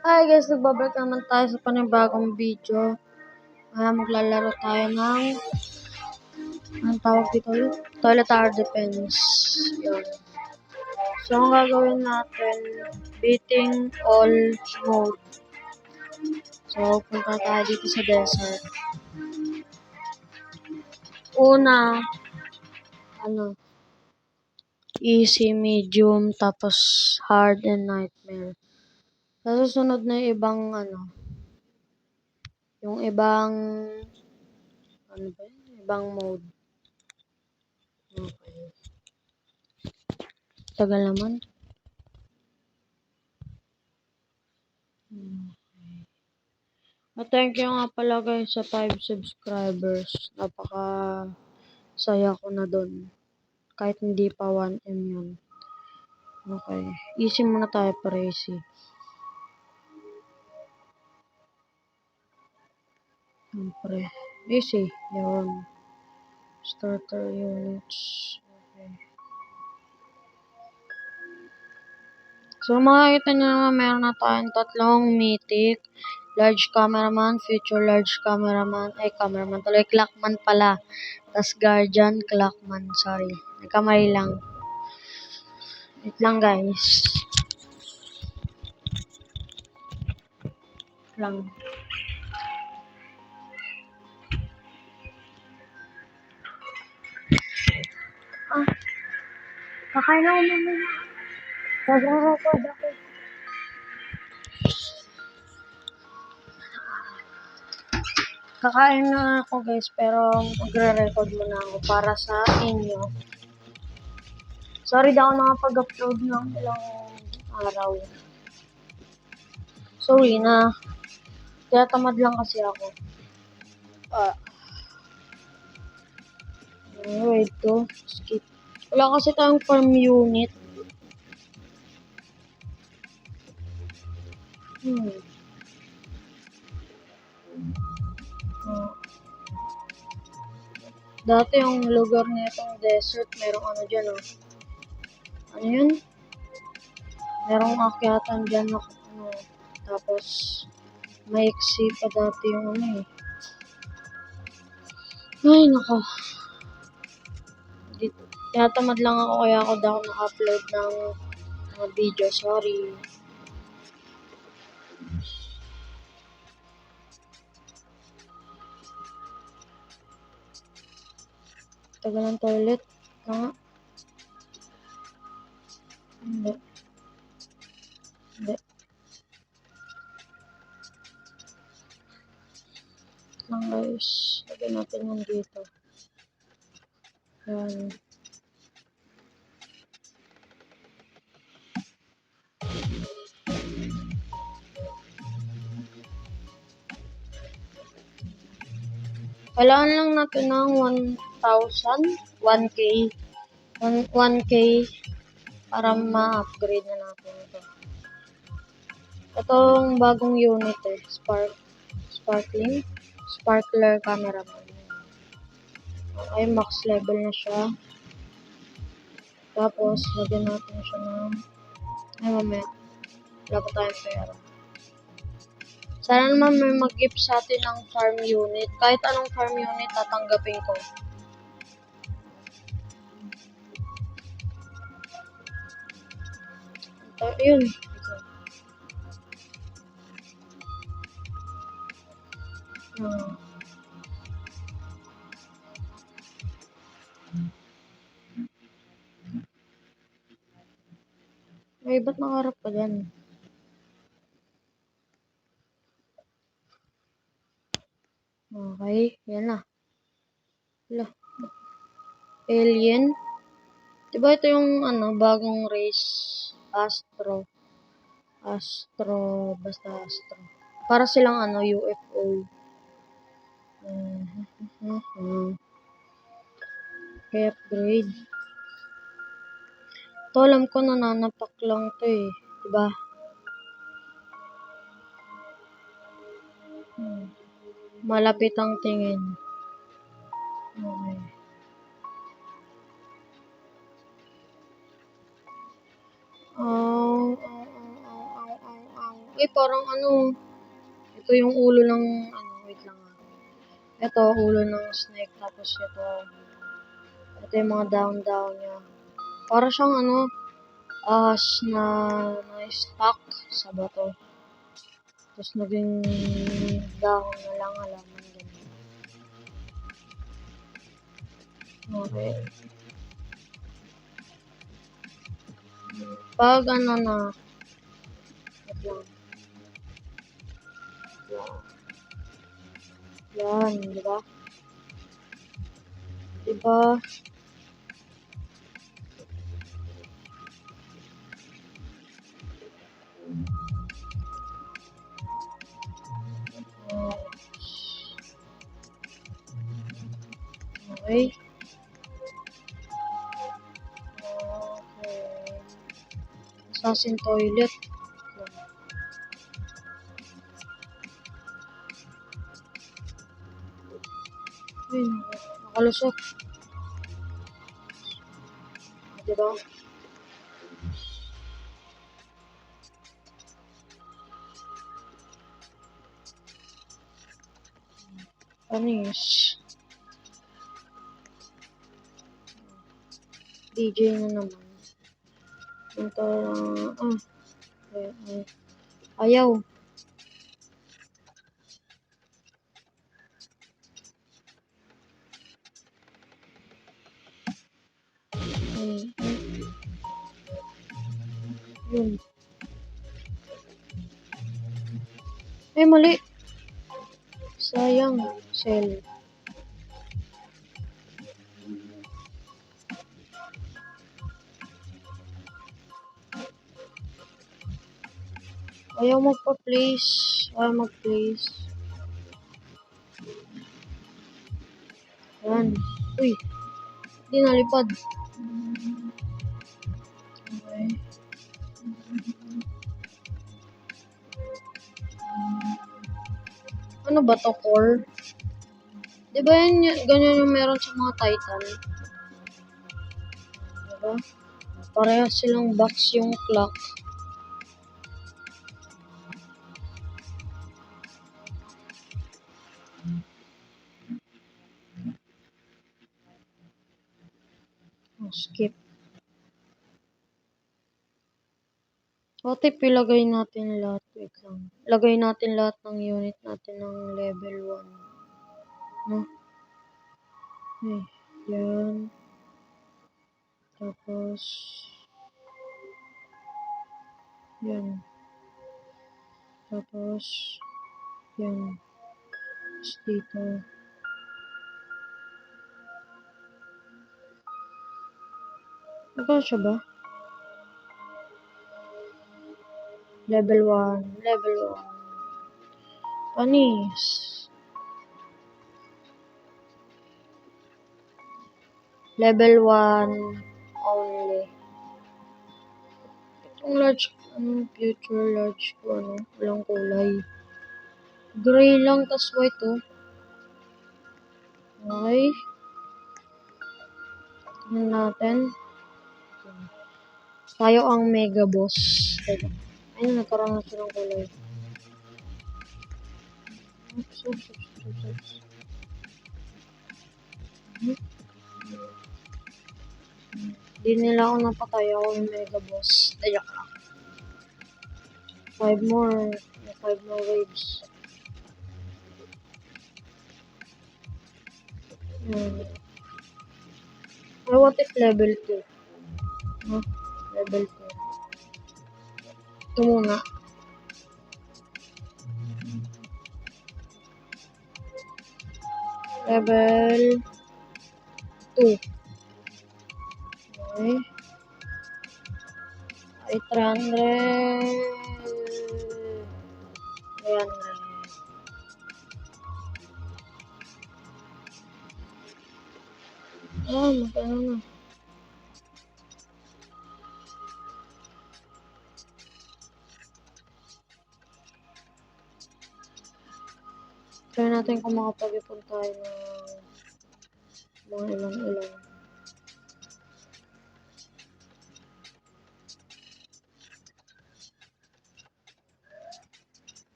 Hi guys, nagbabalik naman tayo sa panibagong video. Maglalaro tayo ng anong tawag dito? Toilet Tower Defense. Yun. So, ang gagawin natin, beating all mode. So, punta tayo dito sa desert. Una, easy, medium, tapos hard and nightmare. Sa susunod na ibang yung ibang ibang mode. Okay. Tagal naman. Thank you nga pala guys sa 5 subscribers. Napaka saya ko na doon. Kahit hindi pa 1M yun. Okay. Easy muna tayo para easy. Siyempre. Easy. Yun. Starter units. Okay. So makikita nyo naman meron na tayong tatlong mythic. Large cameraman, future large cameraman. Cameraman tuloy. Clockman pala. Tas guardian, clockman. Sorry. Nagkamali lang. Wait lang guys. Lang. Kakain ako mamaya. Nagre-record ako. Kakain na ako guys, pero magre-record muna ako para sa inyo. Sorry, di ako nakapag-upload ng ilang araw. Sorry na. Kaya tamad lang kasi ako. Wait to. Skip. Wala kasi tayong farm unit. Dati yung lugar nitong desert, merong dyan Ano yun? Merong akyatan dyan tapos maiksi pa dati yung Ay, nako. Tinatamad lang ako kaya ako daw naka-upload ng mga video. Sorry. Tagal ng toilet. Hindi. Lang guys. Lagyan natin yung dito. Yan. Kailangan lang natin ng 1,000, 1K, 1K para ma-upgrade na natin ito. Itong bagong unit Sparkler cameraman. Okay, max level na siya. Tapos, lagyan natin siya ng mamaya. Wala pa tayong pera. Sana naman may mag-gift sa atin ng farm unit. Kahit anong farm unit, tatanggapin ko. Yun. Ba't nakaharap ka dyan? Okay, yan na. Alien. Diba ito yung bagong race? Astro. Basta Astro. Para silang UFO. Okay, upgrade. Ito alam ko nananapak lang to diba? Malapit ang tingin. Okay. Ay, parang ano, ito yung ulo ng, ano, wait lang ah. Ito, ulo ng snake, tapos ito yung mga down niya. Para siyang ano, ahas na stuck sa bato. Tapos naging dahon na lang, halaman ganyan. Okay. Pag ano na, wait lang. Yan, di ba? Di ba? Okay. Okay. Assassin toilet. Ay, nakalusot. Di ba? Panis. DJ na naman. Ito, ay. Ayaw. Yun. Ay, mali. Sayang. Cell. Ayaw magpa-place. Ayaw mag-place. Yan. Uy. Hindi nalipad. Okay. Ano ba to, core? Di ba yan, ganyan yung meron sa mga Titan? Diba? Parehas silang box yung clock. Skip. What if ilagay natin lahat? Wait lang. Lagay natin lahat ng unit natin ng level 1. No? Okay. Yan. Tapos, yan. Tapos, yan. Tapos dito. Nagkasya ba? Level 1. Level 1. Panis. Level 1 only. Itong large, future large ko, walang kulay. Gray lang, tas white, oh. Okay. Tingnan natin. Tayo ang mega boss. Ayun, nagkaroon na siya ng kulay. Oops. Di nila ako napatay. Ako yung mega boss. Ayak lang. 5 more. 5 more waves. What if level 2? Huh? Level 2. Ito muna. Level 2. Okay. 800. 300. Magkano na? Try natin kung makapag-ipon tayo ng mga ilang-ilang.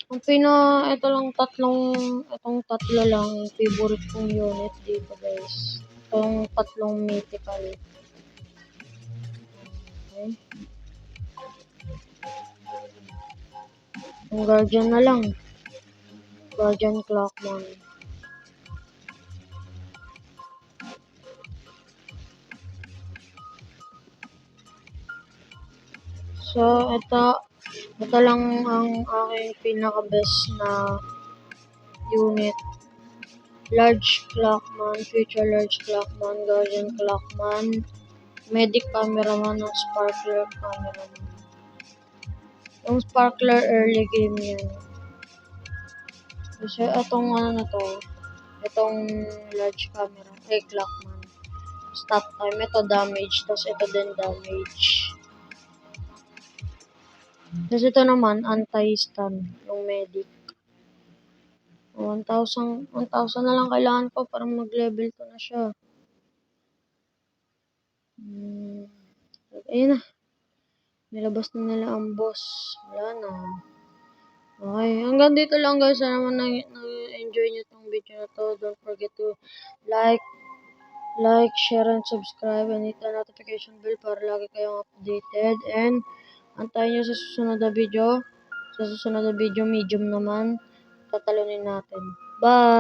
Itong tatlo lang, favorite kong unit dito guys. Itong tatlong mythical. Okay. Yung Guardian na lang. Guardian Clockman. So, ito lang ang aking pinaka-best na unit. Large Clockman, Future Large Clockman, Guardian Clockman, Medic Cameraman, ng Sparkler Cameraman. Yung Sparkler early game yan. Kasi itong ano na to, itong large camera, Clockman. Stop time, ito damage, tapos ito din damage. Tapos ito naman, anti-stun, yung medic. 1,000 na lang kailangan ko para mag-level ko na siya. Ayun na. Nilabas na nila ang boss. Wala na. Okay, hanggang dito lang guys. Sana naman na-enjoy nyo itong video na to. Don't forget to like, share, and subscribe. And hit the notification bell para lagi kayong updated. And antayin nyo sa susunod na video. Sa susunod na video, medium naman. Tatalunin natin. Bye!